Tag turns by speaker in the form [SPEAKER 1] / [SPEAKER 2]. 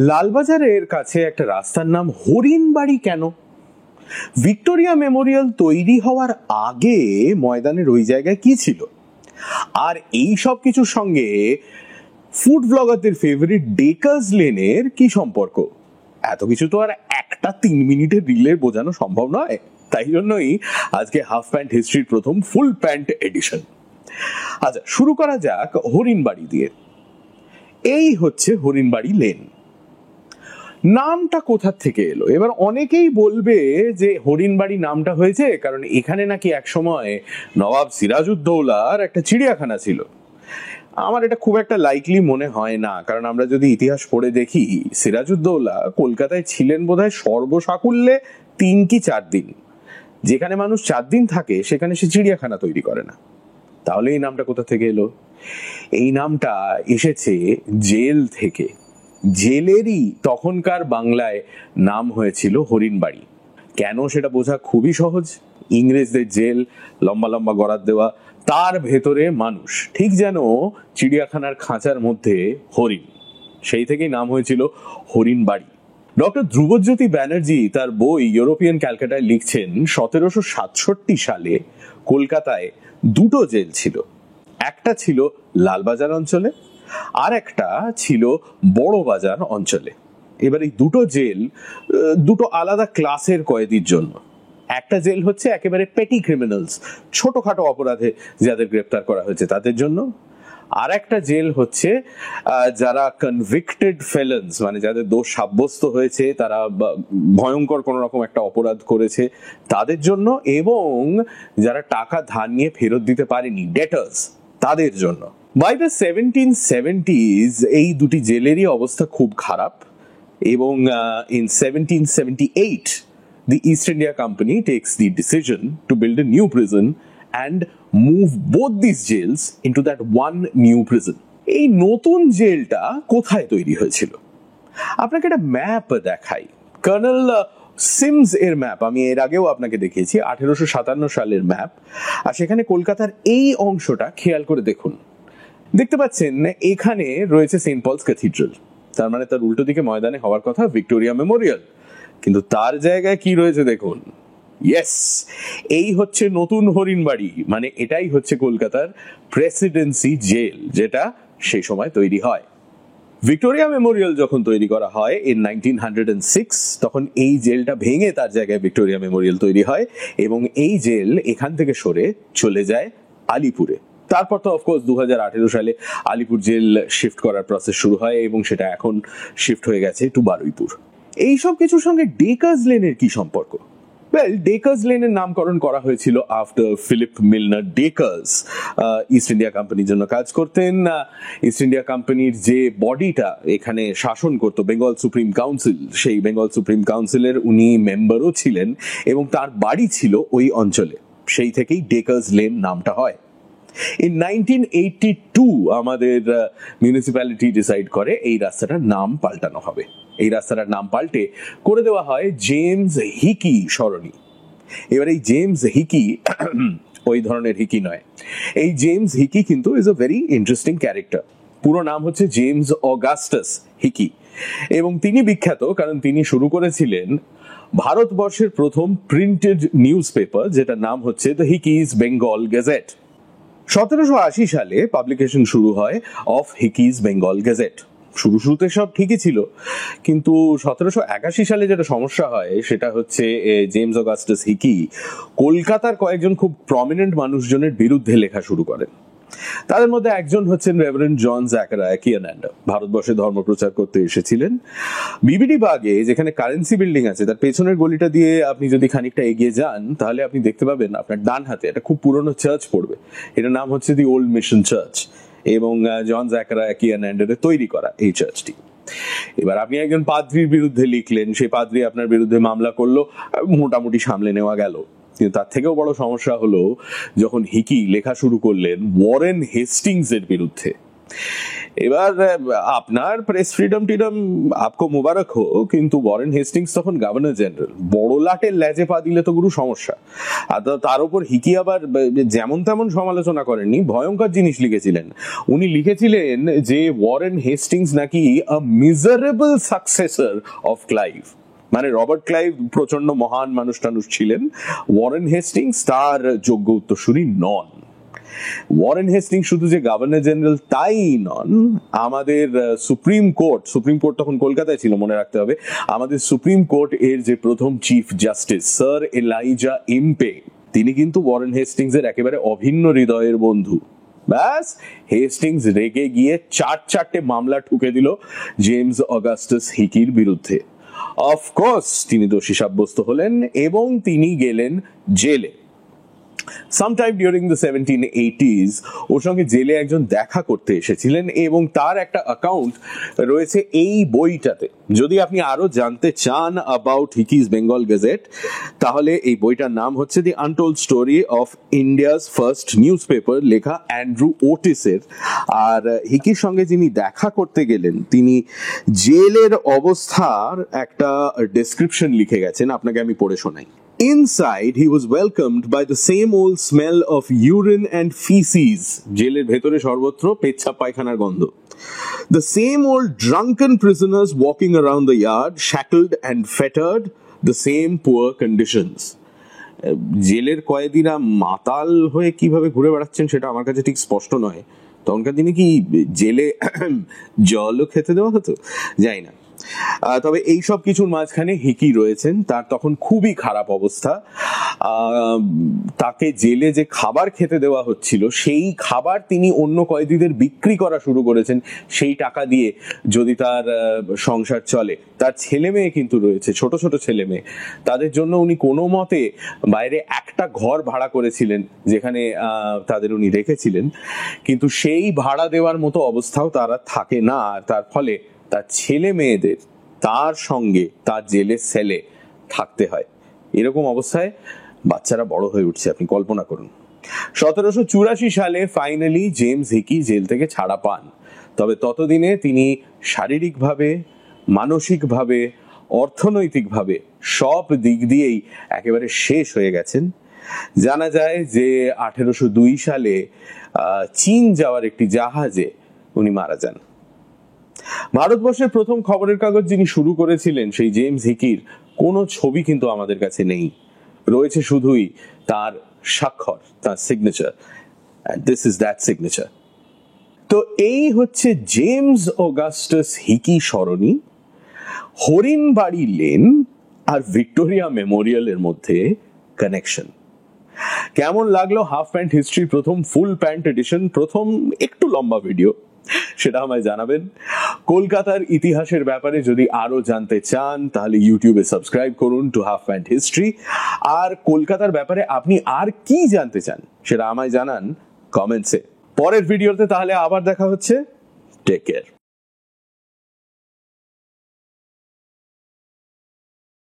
[SPEAKER 1] লালবাজারের কাছে একটা রাস্তার নাম হরিণবাড়ি কেন? ভিক্টোরিয়া মেমোরিয়াল তৈরি হওয়ার আগে ময়দানের ওই জায়গায় কি ছিল? আর এই সব কিছুর সঙ্গে ফুড ব্লগারদের ফেভারিট ডেকার্স লেনের কি সম্পর্ক? এত কিছু তো আর একটা 3 মিনিটের রিলে বোঝানো সম্ভব নয়। তাই জন্যই আজকে হাফ প্যান্ট হিস্ট্রির প্রথম ফুল প্যান্ট এডিশন। আচ্ছা, শুরু করা যাক হরিণবাড়ি দিয়ে। এই হচ্ছে হরিণবাড়ি লেন। নামটা কোথা থেকে এলো? এবার অনেকেই বলবে যে হরিণবাড়ি নামটা হয়েছে কারণ এখানে নাকি একসময় নবাব সিরাজউদ্দৌলার একটা চিড়িয়াখানা ছিল। আমার এটা খুব একটা লাইকলি মনে হয় না, কারণ আমরা যদি ইতিহাস পড়ে দেখি, সিরাজউদ্দৌলা কলকাতায় ছিলেন বোধহয় সর্বসাকুল্যে 3 কি 4 দিন। যেখানে মানুষ 4 দিন থাকে সেখানে সে চিড়িয়াখানা তৈরি করে না। তাহলে এই নামটা কোথা থেকে এলো? এই নামটা এসেছে জেল থেকে। জেলেরই তখনকার বাংলায় নাম হয়েছিল হরিণবাড়ি। কেন সেটা বোঝা খুবই সহজ। ইংরেজদের জেল, লম্বা লম্বা গড়াত দেওয়া, তার ভেতরে মানুষ, ঠিক যেন চিড়িয়াখানার খাঁচার মধ্যে হরিণ। সেই থেকেই নাম হয়েছিল হরিণবাড়ি। ডক্টর ধ্রুবজ্যোতি ব্যানার্জি তার বই ইউরোপিয়ান ক্যালকাটায় লিখছেন 1767 সালে কলকাতায় 2টো জেল ছিল। একটা ছিল লালবাজার অঞ্চলে, আর একটা ছিল বড় বাজার অঞ্চলে। এবার এই 2টো জেল 2টো আলাদা ক্লাসের কয়েদির জন্য। একটা জেল হচ্ছে একেবারে পেটি ক্রিমিনালস, ছোটখাটো অপরাধে যাদের গ্রেপ্তার করা হয়েছে তাদের জন্য। আর একটা জেল হচ্ছে যারা কনভিক্টেড ফেলেন্স, মানে যাদের দোষ সাব্যস্ত হয়েছে, তারা ভয়ঙ্কর কোন রকম একটা অপরাধ করেছে তাদের জন্য, এবং যারা টাকা ধার নিয়ে ফেরত দিতে পারেনি, ডেটার্স, তাদের জন্য। বাই দ্য 1770s এই দুটি জেলেরই অবস্থা খুব খারাপ, এবং in 1778 the East India Company takes the decision to build a new prison and move both these jails into that one new prison. এই নতুন জেলটা কোথায় তৈরি হয়েছিল? আপনাকে একটা ম্যাপ দেখাই, কর্নেল সিমস এর ম্যাপ। আমি এর আগেও আপনাকে দেখিয়েছি 1857 সালের ম্যাপ। আর সেখানে কলকাতার এই অংশটা খেয়াল করে দেখুন। দেখতে পাচ্ছেন এখানে রয়েছে সেন্ট পলস ক্যাথিড্রাল, তার মানে তার উল্টো দিকে ময়দানে হওয়ার কথা ভিক্টোরিয়া মেমোরিয়াল, কিন্তু তার জায়গায় কি রয়েছে দেখুন। ইয়েস, এই হচ্ছে নতুন হরিণবাড়ি, মানে এটাই হচ্ছে কলকাতার প্রেসিডেন্সি জেল, যেটা সেই সময় তৈরি হয়। ভিক্টোরিয়া মেমোরিয়াল যখন তৈরি করা হয় in 1906, তখন এই জেলটা ভেঙে তার জায়গায় ভিক্টোরিয়া মেমোরিয়াল তৈরি হয়, এবং এই জেল এখান থেকে সরে চলে যায় আলিপুরে। তারপর তো অফকোর্স 2018 সালে আলিপুর জেল শিফট করার প্রসেস শুরু হয়, এবং সেটা এখন শিফট হয়ে গেছে টু বারুইপুর। এইসব কিছুর সঙ্গে ডেকার্স লেনের কি সম্পর্ক? ওয়েল, ডেকার্স লেনের নামকরণ করা হয়েছিল after Philip Milner Dacres. East India কোম্পানির জন্য কাজ করতেন। ইস্ট ইন্ডিয়া কোম্পানির যে বডিটা এখানে শাসন করতো, বেঙ্গল সুপ্রিম কাউন্সিল, সেই বেঙ্গল সুপ্রিম কাউন্সিলের উনি মেম্বারও ছিলেন, এবং তার বাড়ি ছিল ওই অঞ্চলে। সেই থেকেই ডেকার্স লেন নামটা হয়। In 1982 আমাদের মিউনিসিপ্যালিটি ডিসাইড করে এই রাস্তাটার নাম পাল্টানো হবে। এই রাস্তাটার নাম পাল্টে করে দেওয়া হয় জেমস হিকি সরণি। এবার এই জেমস হিকি ওই ধরনের হিকি নয়। এই জেমস হিকি কিন্তু is a very interesting character. পুরো নাম হচ্ছে জেমস অগাস্টাস হিকি, এবং তিনি বিখ্যাত কারণ তিনি শুরু করেছিলেন ভারতবর্ষের প্রথম প্রিন্টেড নিউজ পেপার, যেটার নাম হচ্ছে দ্য হিকিজ বেঙ্গল গেজেট। 1780 সালে পাবলিকেশন শুরু হয় অফ হিকিজ বেঙ্গল গেজেট। শুরুতে সব ঠিকই ছিল, কিন্তু 1781 সালে যেটা সমস্যা হয় সেটা হচ্ছে জেমস অগাস্টাস হিকি কলকাতার কয়েকজন খুব প্রমিনেন্ট মানুষজনের বিরুদ্ধে লেখা শুরু করেন। তাদের মধ্যে একজন হচ্ছেন রেভারেন্ড জন জ্যাকারিয়া কিয়ানান্ডা, ভারতবর্ষে ধর্মপ্রচার করতে এসেছিলেন। বিবিডি বাগে যেখানে কারেন্সি বিল্ডিং আছে, তার পেছনের গলিটা দিয়ে আপনি যদি খানিকটা এগিয়ে যান, তাহলে আপনি দেখতে পাবেন আপনার ডান হাতে একটা খুব পুরনো চার্চ পড়বে। এটার নাম হচ্ছে দি ওল্ড মিশন চার্চ, এবং জন জ্যাকারিয়া কিয়ানান্ডার তৈরি করা এই চার্চটি। এবার আপনি একজন পাদ্রির বিরুদ্ধে লিখলেন, সেই পাদ্রি আপনার বিরুদ্ধে মামলা করলো, মোটামুটি সামলে নেওয়া গেল। কিন্তু তার থেকেও বড় সমস্যা হলো যখন হিকি লেখা শুরু করলেন ওয়ারেন হেস্টিংস এর বিরুদ্ধে। এবার আপনার প্রেস ফ্রিডম টিডম আপকো মুবারক হো, কিন্তু ওয়ারেন হেস্টিংস তখন গভর্নর জেনারেল, বড় লাটের লেজে পা দিলে তো গুরু সমস্যা। আর তার উপর হিকি আবার যেমন তেমন সমালোচনা করেননি, ভয়ঙ্কর জিনিস লিখেছিলেন। উনি লিখেছিলেন যে ওয়ারেন হেস্টিংস নাকি আ মিজারেবল সাকসেসর অফ ক্লাইভ, মানে রবার্ট ক্লাইভ প্রচন্ড মহান মানুষ টানুষ ছিলেন, ওয়ারেন হেস্টিংস তার যোগ্য উত্তরসূরি নন। ওয়ারেন হেস্টিংস শুধু যে গভর্নর জেনারেল তাই নন, আমাদের সুপ্রিম কোর্ট তখন কলকাতায় ছিল মনে রাখতে হবে, আমাদের সুপ্রিম কোর্ট এর যে প্রথম chief justice sir ELISA Impey, তিনি কিন্তু ওয়ারেন হেস্টিংস এর একেবারে অভিন্ন হৃদয়ের বন্ধু। ব্যাস, হেস্টিংস রেগে গিয়ে চারটে মামলা ঠুকে দিল জেমস অগাস্টাস হিকির বিরুদ্ধে। অফকোর্স তিনি দোষী সাব্যস্ত হলেন এবং তিনি গেলেন জেলে। সামটাইম ডিউরিং দ্য 1780s ওর সঙ্গে জেলে একজন দেখা করতে এসেছিলেন এবং তার একটা অ্যাকাউন্ট রয়েছে এই বইটাতে। যদি আপনি আরো জানতে চান অ্যাবাউট হিকিস বেঙ্গল গেজেট, তাহলে এই বইটার নাম হচ্ছে the untold story of India's first newspaper, লেখা অ্যান্ড্রু ওটিসের। আর হিকির সঙ্গে যিনি দেখা করতে গেলেন তিনি জেলের অবস্থার একটা ডেসক্রিপশন লিখে গেছেন, আপনাকে আমি পড়ে শোনাই। Inside, he was welcomed by the same old smell of urine and feces. জেলের ভেতরে সর্বত্র পেচ্ছাপ পায়খানার গন্ধ। The same old drunken prisoners walking around the yard, shackled and fettered, the same poor conditions. জেলের কয়েদিরা মাতাল হয়ে কিভাবে ঘুরে বেড়াচ্ছেন সেটা আমার কাছে ঠিক স্পষ্ট নয়। তখনকার দিনে কি জেলে জলও খেতে দেওয়া হতো, জানি না। তবে এই সব কিছুর মাঝখানে হিকি রয়েছেন, তার তখন খুবই খারাপ অবস্থা। তাকে জেলে যে খাবার খেতে দেওয়া হচ্ছিল সেই খাবার তিনি অন্য কয়েদিদের বিক্রি করা শুরু করেছেন সেই টাকা দিয়ে, যদি তার সংসার চলে। তার ছেলে মেয়ে কিন্তু রয়েছে, ছোট ছোট ছেলে মেয়ে, তাদের জন্য উনি কোনো মতে বাইরে একটা ঘর ভাড়া করেছিলেন যেখানে তাদের উনি রেখেছিলেন, কিন্তু সেই ভাড়া দেওয়ার মতো অবস্থাও তারা থাকে না। আর তার ফলে তার ছেলে মেয়েদের তার সঙ্গে তার জেলের সেলে থাকতে হয়। এরকম অবস্থায় বাচ্চারা বড় হয়ে উঠছে, আপনি কল্পনা করুন। 1784 সালে ফাইনালি জেমস হিকি জেল থেকে ছাড়া পান। তবে ততদিনে তিনি শারীরিকভাবে, মানসিকভাবে, অর্থনৈতিকভাবে সব দিক দিয়েই একেবারে শেষ হয়ে গেছেন। জানা যায় যে 1802 সালে চীন যাওয়ার একটি জাহাজে উনি মারা যান। ভারতবর্ষের প্রথম খবরের কাগজ যিনি শুরু করেছিলেন সেই জেমস হিকির কোনো ছবি কিন্তু আমাদের কাছে নেই, রয়েছে শুধুই তার স্বাক্ষর, তার signature. This is that signature. তো এই হচ্ছে জেমস অগাস্টাস হিকি সরণি, হরিণবাড়ি লেন আর ভিক্টোরিয়া মেমোরিয়ালের মধ্যে কানেকশন। কেমন লাগলো হাফ প্যান্ট হিস্ট্রি প্রথম ফুল প্যান্ট এডিশন, প্রথম একটু লম্বা ভিডিও, সেটা আমায় জানাবেন। কলকাতার ইতিহাসের ব্যাপারে যদি আরো জানতে চান তাহলে ইউটিউবে সাবস্ক্রাইব করুন টু হাফ প্যান্ট হিস্ট্রি। আর কলকাতার ব্যাপারে আপনি আর কি জানতে চান সেটা আমায় জানান কমেন্টসে। পরের ভিডিওতে তাহলে আবার দেখা হচ্ছে। Take care.